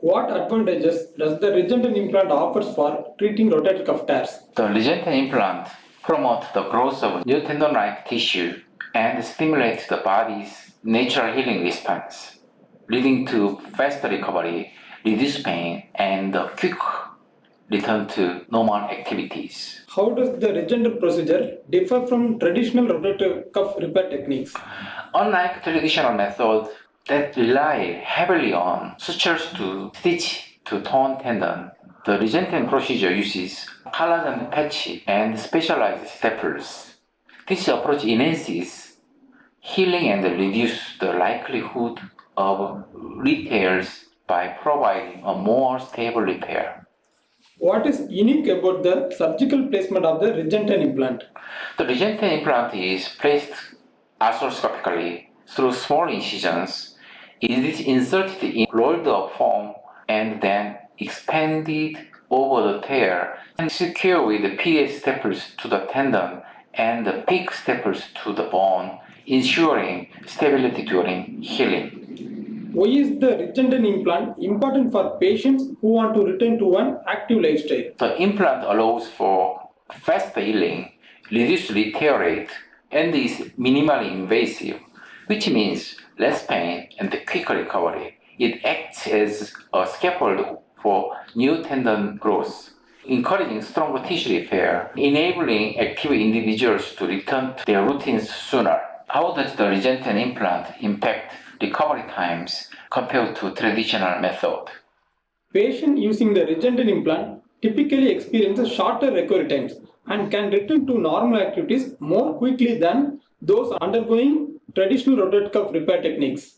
What advantages does the Regeneten implant offers for treating rotator cuff tears? The Regeneten implant promotes the growth of new tendon-like tissue and stimulates the body's natural healing response, leading to faster recovery, reduced pain, and a quick return to normal activities. How does the Regeneten procedure differ from traditional rotator cuff repair techniques? Unlike traditional methods that rely heavily on sutures to stitch to torn tendon, the Regeneten procedure uses collagen patch and specialized staples. This approach enhances healing and reduces the likelihood of re-tears by providing a more stable repair. What is unique about the surgical placement of the Regeneten implant? The Regeneten implant is placed arthroscopically through small incisions. It is inserted in rolled up foam and then expanded over the tear and secured with PS staples to the tendon and the PIC staples to the bone, ensuring stability during healing. Why is the Regeneten implant important for patients who want to return to an active lifestyle? The implant allows for faster healing, reduced repair rate, and is minimally invasive, which means less pain and quicker recovery. It acts as a scaffold for new tendon growth, encouraging stronger tissue repair, enabling active individuals to return to their routines sooner. How does the Regeneten implant impact recovery times compared to traditional method? Patients using the Regeneten implant typically experience shorter recovery times and can return to normal activities more quickly than those undergoing traditional rotator cuff repair techniques.